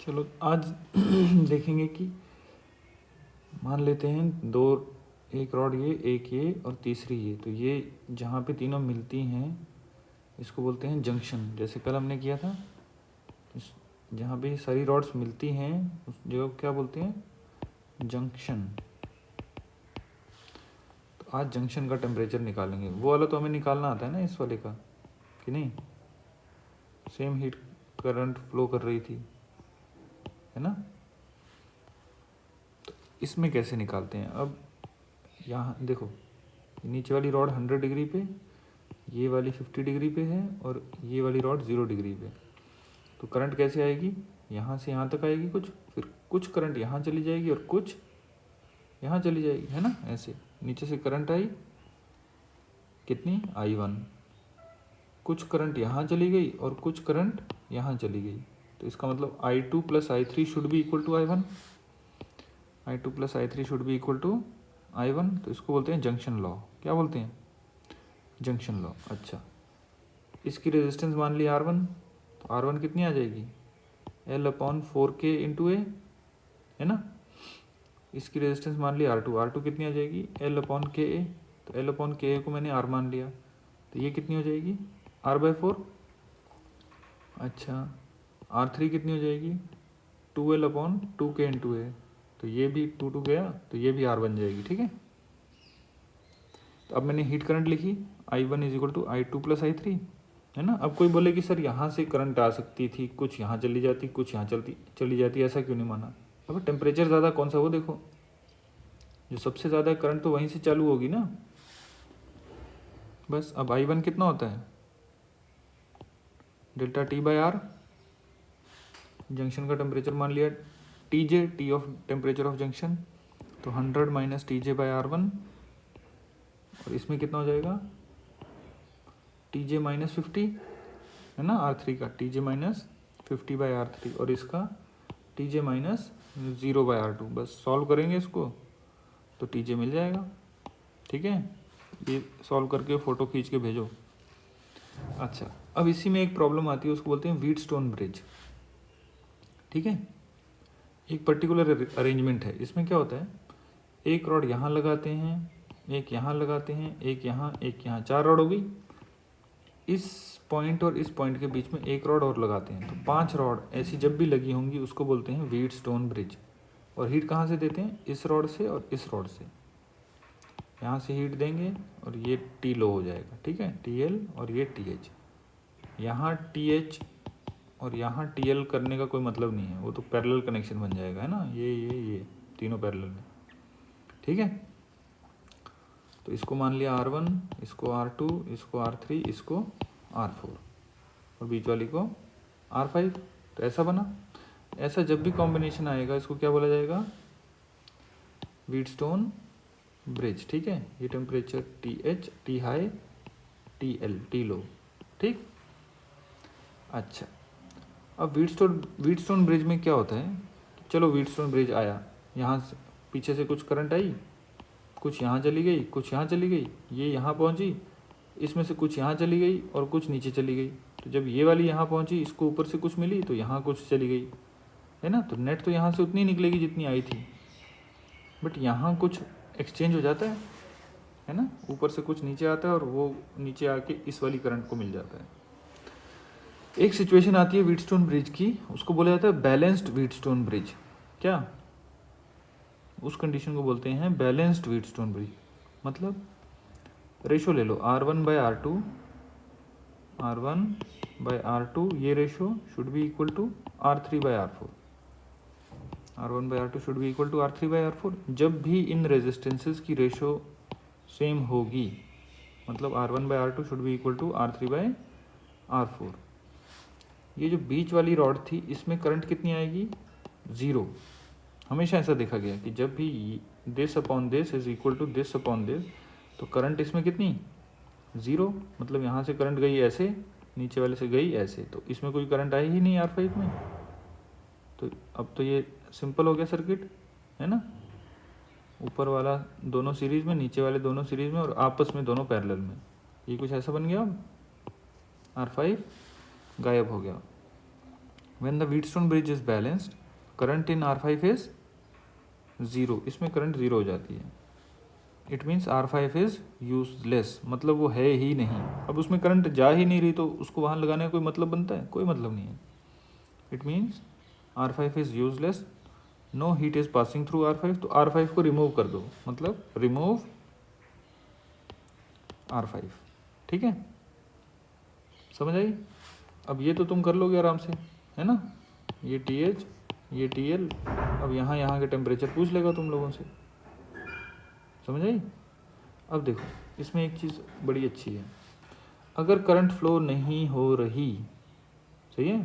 चलो आज देखेंगे कि मान लेते हैं दो, एक रॉड ये और तीसरी ये, तो ये जहाँ पे तीनों मिलती हैं इसको बोलते हैं जंक्शन। जैसे कल हमने किया था, जहाँ पे सारी रॉड्स मिलती हैं उस जगह को क्या बोलते हैं? जंक्शन। तो आज जंक्शन का टेम्परेचर निकालेंगे। वो वाला तो हमें निकालना आता है ना इस वाले का, कि नहीं? सेम हीट करंट फ्लो कर रही थी, है ना? तो इसमें कैसे निकालते हैं? अब यहाँ देखो, नीचे वाली रॉड 100 डिग्री पे, ये वाली 50 डिग्री पे है और ये वाली रॉड 0 डिग्री पे। तो करंट कैसे आएगी? यहाँ से यहाँ तक आएगी कुछ, फिर कुछ करंट यहाँ चली जाएगी और कुछ यहाँ चली जाएगी, है ना? ऐसे नीचे से करंट आई कितनी, I1, कुछ करंट यहाँ चली गई और कुछ करंट यहाँ चली गई। तो इसका मतलब I2 plus I3 should be equal to I1, I2 plus I3 should be equal to I1। तो इसको बोलते हैं जंक्शन लॉ। क्या बोलते हैं? Junction law. अच्छा, इसकी रेजिस्टेंस मान ली R1, तो R1 कितनी आ जाएगी? L/4K इंटू ए, है ना? इसकी रेजिस्टेंस मान ली R2, R2 कितनी आ जाएगी? L/KA। तो L/KA को मैंने R मान लिया, तो ये कितनी हो जाएगी? R/4। अच्छा, R3 कितनी हो जाएगी? 2L/2K इंटू ए। तो ये भी 2 गया, तो ये भी R बन जाएगी, ठीक है? तो अब मैंने हीट करंट लिखी, I1 is equal to I2 plus I3, है ना? अब कोई बोले कि सर यहाँ से करंट आ सकती थी, कुछ यहाँ चली जाती, कुछ यहाँ चली जाती, ऐसा क्यों नहीं माना? अब टेम्परेचर ज़्यादा कौन सा, वो देखो, जो सबसे ज़्यादा करंट तो वहीं से चालू होगी ना। बस अब I1 कितना होता है? Delta T/R। जंक्शन का टेम्परेचर मान लिया TJ, T of temperature of junction, तो 100 माइनस TJ/R1, और इसमें कितना हो जाएगा? TJ माइनस 50, है ना? R3 का TJ माइनस 50/R3 और इसका TJ माइनस 0/R2। बस सॉल्व करेंगे इसको तो TJ मिल जाएगा, ठीक है? ये सॉल्व करके फ़ोटो खींच के भेजो। अच्छा, अब इसी में एक प्रॉब्लम आती है, उसको बोलते हैं व्हीटस्टोन ब्रिज, ठीक है? एक पर्टिकुलर अरेंजमेंट है। इसमें क्या होता है, एक रॉड यहाँ लगाते हैं, एक यहाँ लगाते हैं, एक यहाँ, एक यहाँ, 4 रॉड हो गई। इस पॉइंट और इस पॉइंट के बीच में एक रॉड और लगाते हैं, तो 5 रॉड ऐसी जब भी लगी होंगी उसको बोलते हैं व्हीटस्टोन ब्रिज। और हीट कहाँ से देते हैं? इस रॉड से और इस रॉड से। यहाँ से हीट देंगे और ये T लो हो जाएगा, ठीक है? TL और ये TH। यहाँ TH और यहाँ TL करने का कोई मतलब नहीं है, वो तो पैरेलल कनेक्शन बन जाएगा, है ना? ये तीनों पैरेलल में, ठीक है? तो इसको मान लिया R1, इसको R2, इसको R3, इसको R4 और बीच वाली को R5। तो ऐसा बना। ऐसा जब भी कॉम्बिनेशन आएगा इसको क्या बोला जाएगा? व्हीटस्टोन ब्रिज, ठीक है? ये temperature TH, T high, TL, T लो, ठीक? अच्छा, अब व्हीटस्टोन ब्रिज में क्या होता है? चलो व्हीटस्टोन ब्रिज आया, यहाँ से पीछे से कुछ करंट आई, कुछ यहाँ चली गई, कुछ यहाँ चली गई, ये यहाँ पहुँची, इसमें से कुछ यहाँ चली गई और कुछ नीचे चली गई। तो जब ये वाली यहाँ पहुँची, इसको ऊपर से कुछ मिली तो यहाँ कुछ चली गई, है ना? तो नेट तो यहाँ से उतनी निकलेगी जितनी आई थी, बट यहाँ कुछ एक्सचेंज हो जाता है ना? ऊपर से कुछ नीचे आता है और वो नीचे आके इस वाली करंट को मिल जाता है। एक सिचुएशन आती है व्हीटस्टोन ब्रिज की, उसको बोला जाता है बैलेंस्ड व्हीटस्टोन ब्रिज। क्या? उस कंडीशन को बोलते हैं बैलेंस्ड व्हीटस्टोन ब्रिज। मतलब रेशो ले लो, R1/R2, R1/R2, ये ratio should be equal to R3/R4, R1/R2 should be equal to R3/R4। जब भी इन रेजिस्टेंसेस की रेशो सेम होगी, मतलब R1/R2 should be equal to R3/R4। ये जो बीच वाली रॉड थी इसमें करंट कितनी आएगी? 0। हमेशा ऐसा देखा गया कि जब भी this upon this is equal to this upon this, तो करंट इसमें कितनी? 0। मतलब यहाँ से करंट गई ऐसे, नीचे वाले से गई ऐसे, तो इसमें कोई करंट आई ही नहीं R5 में। तो अब तो ये सिंपल हो गया सर्किट, है ना? ऊपर वाला दोनों सीरीज़ में, नीचे वाले दोनों सीरीज़ में और आपस में दोनों पैरेलल में। ये कुछ ऐसा बन गया। अब R5 गायब हो गया। When the Wheatstone bridge is balanced current in R5 is 0, इसमें करंट 0 हो जाती है। It means R5 is useless, मतलब वो है ही नहीं। अब उसमें करंट जा ही नहीं रही तो उसको वहाँ लगाने का कोई मतलब बनता है? कोई मतलब नहीं है। It means R5 is useless, no heat is passing through R5, तो R5 को रिमूव कर दो, मतलब रिमूव R5। ठीक है, समझ आई? अब ये तो तुम कर लोगे आराम से, है ना? ये TH, ये TL, अब यहाँ के टेम्परेचर पूछ लेगा तुम लोगों से, समझ आई? अब देखो, इसमें एक चीज़ बड़ी अच्छी है, अगर करंट फ्लो नहीं हो रही, सही है,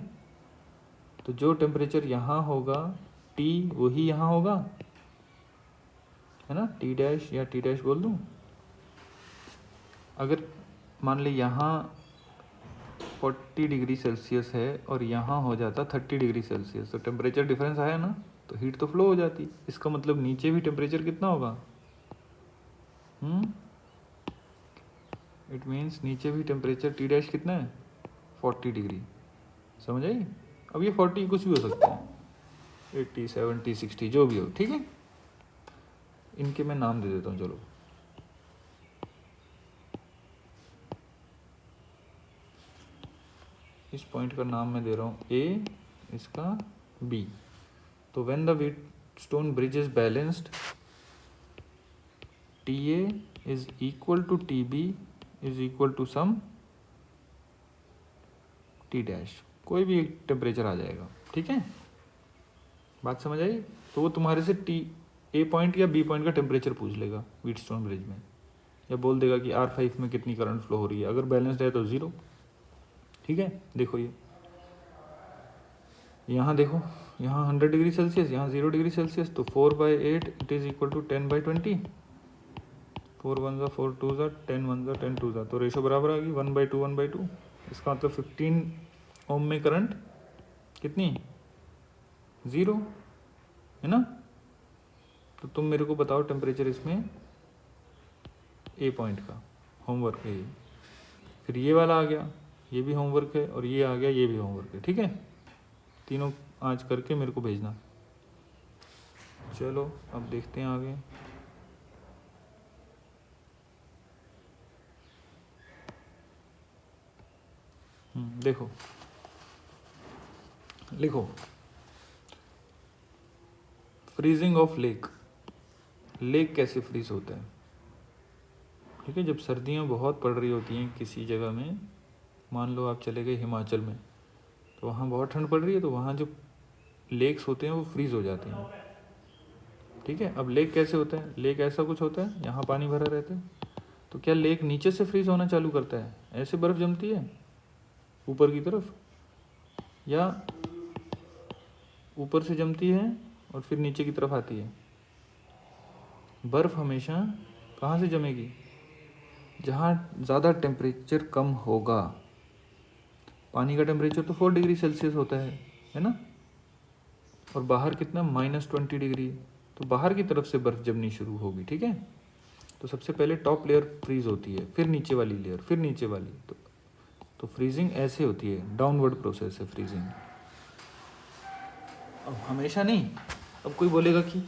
तो जो टेम्परेचर यहाँ होगा T वही यहाँ होगा, है ना? T डैश या T डैश बोल दूँ। अगर मान ले यहाँ 40 डिग्री सेल्सियस है और यहाँ हो जाता 30 डिग्री सेल्सियस, तो टेम्परेचर डिफरेंस आया ना, तो हीट तो फ्लो हो जाती। इसका मतलब नीचे भी टेम्परेचर कितना होगा? इट मीन्स नीचे भी टेम्परेचर T डैश कितना है? 40 डिग्री। समझ आई? अब ये 40 कुछ भी हो सकता है, 80, 70, 60 जो भी हो, ठीक है? इनके मैं नाम दे देता हूँ, चलो। इस पॉइंट का नाम मैं दे रहा हूँ A, इसका B। तो when the Wheatstone bridge is balanced, TA is equal to TB is equal to some T dash, कोई भी एक टेम्परेचर आ जाएगा, ठीक है? बात समझ आई? तो वो तुम्हारे से A पॉइंट या B पॉइंट का टेम्परेचर पूछ लेगा व्हीटस्टोन ब्रिज में, या बोल देगा कि R5 में कितनी करंट फ्लो हो रही है। अगर बैलेंस्ड है तो 0, ठीक है? देखो ये यहाँ देखो, यहाँ 100 डिग्री सेल्सियस, यहाँ 0 डिग्री सेल्सियस, तो 4/8 इट इज़ इक्वल टू 10/20। 4 1 ज़ा 4 2 ज़ा 10 1 ज़ा 10 2 ज़ा, तो रेशो बराबर आ गई 1/2 1/2। इसका मतलब 15 ओम में करंट कितनी? 0, है ना? तो तुम मेरे को बताओ टेम्परेचर इसमें A पॉइंट का, होमवर्क है ये। फिर ये वाला आ गया, ये भी होमवर्क है, और ये आ गया, ये भी होमवर्क है, ठीक है? तीनों आज करके मेरे को भेजना। चलो अब देखते हैं आगे। देखो, लिखो, फ्रीजिंग ऑफ लेक। लेक कैसे फ्रीज होता है? ठीक है, जब सर्दियाँ बहुत पड़ रही होती हैं किसी जगह में, मान लो आप चले गए हिमाचल में, तो वहाँ बहुत ठंड पड़ रही है, तो वहाँ जो लेक्स होते हैं वो फ्रीज हो जाते हैं, ठीक है? अब लेक कैसे होता है? लेक ऐसा कुछ होता है, यहाँ पानी भरा रहता है, तो क्या लेक नीचे से फ्रीज होना चालू करता है? ऐसे बर्फ़ जमती है ऊपर की तरफ, या ऊपर से जमती है और फिर नीचे की तरफ आती है? बर्फ़ हमेशा कहाँ से जमेगी? जहाँ ज़्यादा टेम्परेचर कम होगा। पानी का टेम्परेचर तो 4 डिग्री सेल्सियस होता है ना? और बाहर कितना? -20 डिग्री। तो बाहर की तरफ से बर्फ़ जमनी शुरू होगी, ठीक है? तो सबसे पहले टॉप लेयर फ्रीज होती है, फिर नीचे वाली लेयर, फिर नीचे वाली। तो फ्रीजिंग ऐसे होती है, डाउनवर्ड प्रोसेस है फ्रीजिंग। अब हमेशा नहीं। अब कोई बोलेगा कि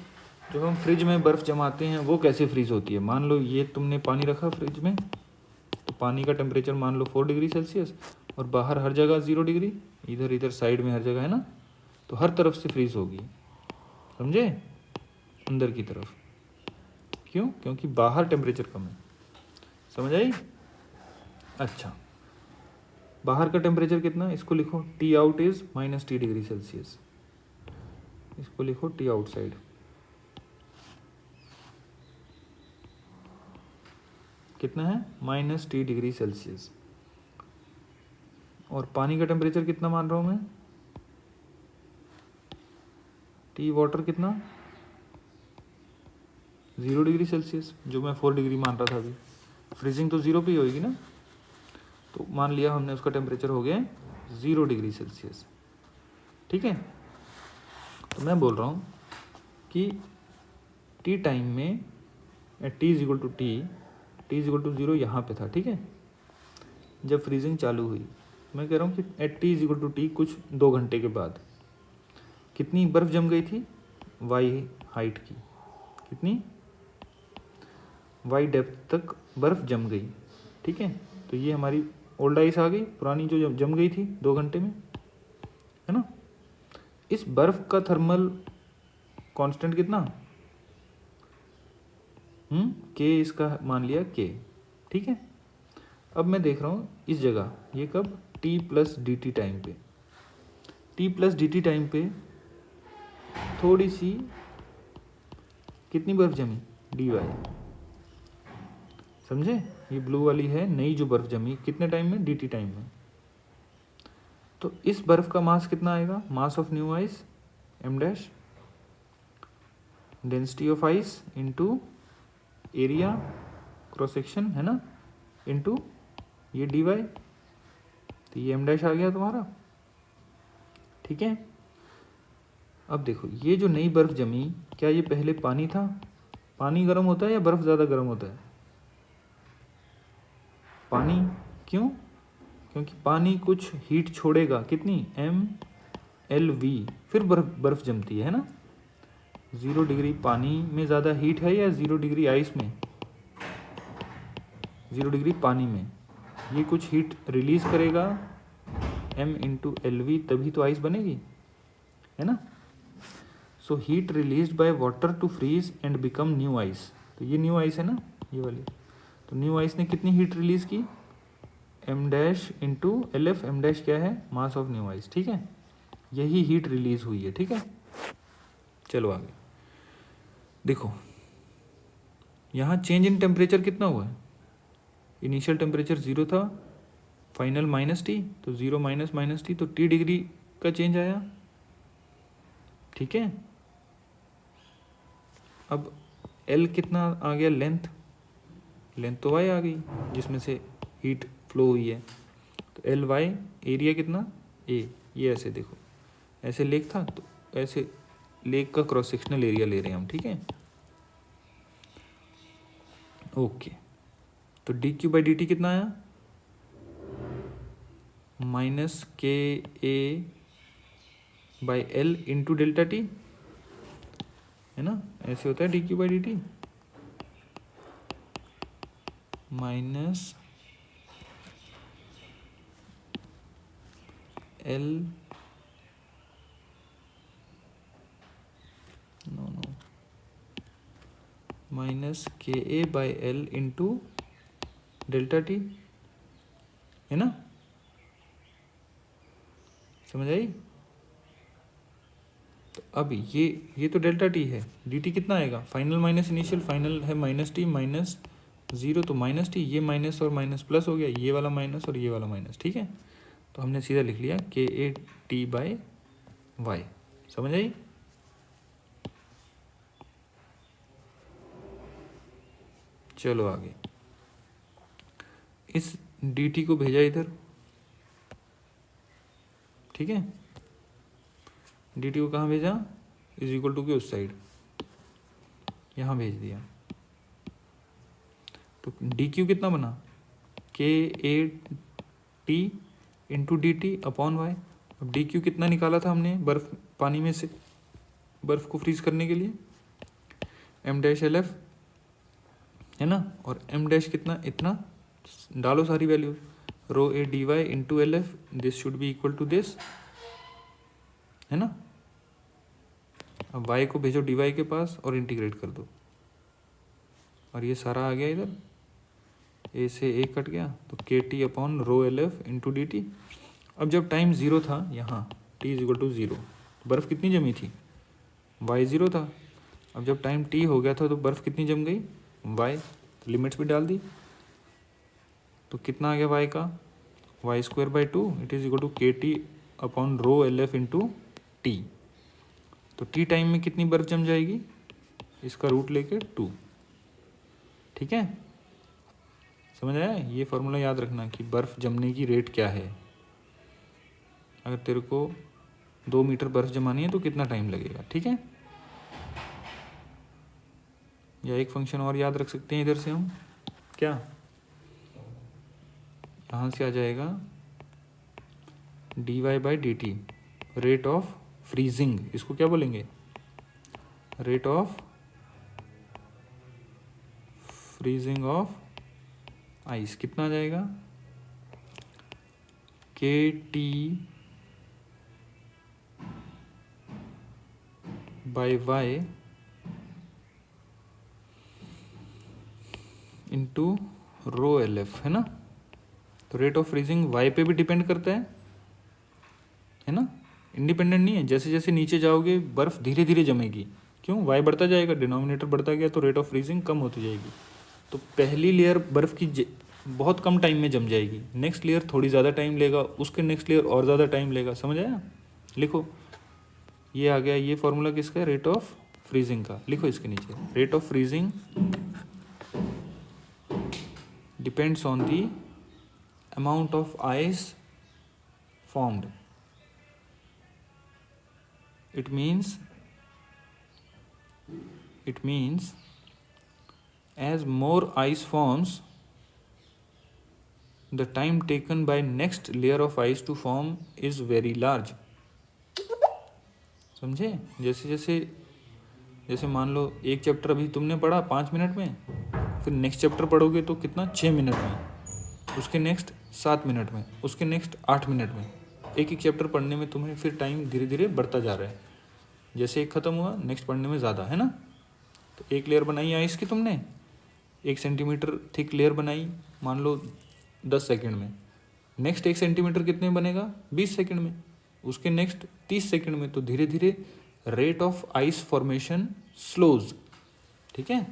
जब हम फ्रिज में बर्फ़ जमाते हैं वो कैसे फ्रीज़ होती है? मान लो ये तुमने पानी रखा फ्रिज में, तो पानी का टेम्परेचर मान लो 4 डिग्री सेल्सियस, और बाहर हर जगह 0 डिग्री, इधर इधर साइड में हर जगह, है ना? तो हर तरफ से फ्रीज होगी, समझे? अंदर की तरफ। क्यों? क्योंकि बाहर टेम्परेचर कम है। समझ आई? अच्छा, बाहर का टेम्परेचर कितना? इसको लिखो, T out is -T degree Celsius. इसको लिखो T आउटसाइड। कितना है? -T degree Celsius. और पानी का टेम्परेचर कितना मान रहा हूँ मैं? T वाटर कितना? 0 डिग्री सेल्सियस, जो मैं 4 डिग्री मान रहा था अभी। फ्रीजिंग तो 0 पे ही होगी ना? तो मान लिया हमने उसका टेम्परेचर हो गया 0 डिग्री सेल्सियस, ठीक है? तो मैं बोल रहा हूँ कि T टाइम में at T is equal to T is equal to 0 यहाँ पे था, ठीक है? जब फ्रीजिंग चालू हुई, मैं कह रहा हूँ कि at T is equal to T कुछ 2 घंटे के बाद, कितनी बर्फ़ जम गई थी, वाई हाइट की, कितनी, वाई डेप्थ तक बर्फ़ जम गई, ठीक है। तो ये हमारी ओल्ड आइस आ गई, पुरानी जो जम गई थी 2 घंटे में, है ना। इस बर्फ़ का थर्मल कांस्टेंट कितना, के, इसका मान लिया के, ठीक है। अब मैं देख रहा हूँ इस जगह, ये कब, T plus D T time पे, T plus D T time पे थोड़ी सी कितनी बर्फ़ जमी, डी वाई, समझे। ये ब्लू वाली है नई जो बर्फ़ जमी, कितने टाइम में, डी टी टाइम में। तो इस बर्फ़ का मास कितना आएगा, mass of new ice M dash, density of ice into area cross section, है ना, इंटू ये डी वाई, तो ये एम डैश आ गया तुम्हारा, ठीक है। अब देखो ये जो नई बर्फ़ जमी, क्या ये पहले पानी था, पानी गर्म होता है या बर्फ़ ज़्यादा गर्म होता है, पानी, क्यों, क्योंकि पानी कुछ हीट छोड़ेगा, कितनी, एम एल वी, फिर बर्फ़ जमती है ना। 0 डिग्री पानी में ज़्यादा हीट है या 0 डिग्री आइस में, 0 डिग्री पानी में, ये कुछ हीट रिलीज़ करेगा, m इंटू एल वी, तभी तो आइस बनेगी, है ना। So heat released by water to freeze and become new ice, तो ये न्यू आइस है ना, ये वाली। तो न्यू आइस ने कितनी हीट रिलीज़ की, M dash into L F, M dash क्या है, मास ऑफ न्यू आइस, ठीक है। यही हीट रिलीज़ हुई है, ठीक है। चलो आगे देखो, यहाँ चेंज इन टेम्परेचर कितना हुआ है, इनिशियल टेम्परेचर 0 था, फाइनल माइनस टी, तो 0 माइनस माइनस टी, तो टी डिग्री का चेंज आया, ठीक है। अब एल कितना आ गया, लेंथ, लेंथ तो वाई आ गई जिसमें से हीट फ्लो हुई है, तो एल वाई, एरिया कितना, ए, ये ऐसे देखो, ऐसे लेक था, तो ऐसे लेक का क्रॉस सेक्शनल एरिया ले रहे हैं हम, ठीक है। ओके, तो D Q by D T कितना आया, minus K A by L into delta T, है ना, ऐसे होता है D Q by D T, minus L, no, minus K A by L into delta T, है ना, समझ आई। तो अब ये तो डेल्टा टी है, डी टी कितना आएगा, फाइनल माइनस इनिशियल, फाइनल है माइनस टी माइनस 0, तो माइनस टी, ये माइनस और माइनस प्लस हो गया, ये वाला माइनस और ये वाला माइनस, ठीक है। तो हमने सीधा लिख लिया के ए टी बाई वाई, समझ आई। चलो आगे, इस डी टी को भेजा इधर, ठीक है, डी टी को कहाँ भेजा, इज इक्वल टू के उस साइड, यहाँ भेज दिया, तो डी क्यू कितना बना, K A T into D T upon Y. अब डी क्यू कितना निकाला था हमने बर्फ़, पानी में से बर्फ़ को फ्रीज करने के लिए, एम डैश एल एफ, है ना, और एम डैश कितना, इतना, डालो सारी values, rho A D Y into L F, this should be equal to this, है ना। अब y को भेजो डी वाई के पास और इंटीग्रेट कर दो, और ये सारा आ गया इधर, ए से ए कट गया, तो के T upon rho L F into D T. अब जब टाइम 0 था यहाँ, टी इज इक्वल टू 0, बर्फ़ कितनी जमी थी, y 0 था। अब जब टाइम t हो गया था तो बर्फ़ कितनी जम गई, y, तो लिमिट्स भी डाल दी, तो कितना आ गया y का, Y square by 2, it is equal to K T upon rho L F into T. तो टी टाइम में कितनी बर्फ़ जम जाएगी, इसका रूट लेके 2, ठीक है। समझ आया, ये फार्मूला याद रखना कि बर्फ़ जमने की रेट क्या है। अगर तेरे को 2 मीटर बर्फ़ जमानी है तो कितना टाइम लगेगा, ठीक है। या एक फंक्शन और याद रख सकते हैं इधर से हम, क्या, यहाँ से आ जाएगा D Y by D T, rate of freezing, इसको क्या बोलेंगे, rate of freezing of ice कितना आ जाएगा, K T by Y into rho L F, है ना। तो रेट ऑफ फ्रीजिंग वाई पे भी डिपेंड करता है ना, इंडिपेंडेंट नहीं है। जैसे जैसे नीचे जाओगे बर्फ़ धीरे धीरे जमेगी, क्यों, वाई बढ़ता जाएगा, डिनोमिनेटर बढ़ता गया तो रेट ऑफ फ्रीजिंग कम होती जाएगी। तो पहली लेयर बर्फ़ की बहुत कम टाइम में जम जाएगी, नेक्स्ट लेयर थोड़ी ज़्यादा टाइम लेगा, उसके नेक्स्ट लेयर और ज़्यादा टाइम लेगा, समझ आया। लिखो, ये आ गया, ये फॉर्मूला किसका है, रेट ऑफ फ्रीजिंग का। लिखो इसके नीचे, rate of freezing depends on the amount of ice formed. It means as more ice forms, the time taken by next layer of ice to form is very large. समझे। जैसे मान लो एक chapter अभी तुमने पढ़ा 5 मिनट में, फिर next chapter पढ़ोगे तो कितना, 6 मिनट में, उसके नेक्स्ट 7 मिनट में, उसके नेक्स्ट 8 मिनट में। एक एक चैप्टर पढ़ने में तुम्हें फिर टाइम धीरे धीरे बढ़ता जा रहा है। जैसे एक ख़त्म हुआ नेक्स्ट पढ़ने में ज़्यादा, है ना। तो एक लेयर बनाई आइस की तुमने, 1 सेंटीमीटर थिक लेयर बनाई, मान लो 10 सेकंड में। नेक्स्ट 1 सेंटीमीटर कितने में बनेगा, 20 सेकंड में, उसके नेक्स्ट 30 सेकंड में। तो धीरे धीरे rate of ice formation slows, ठीक है।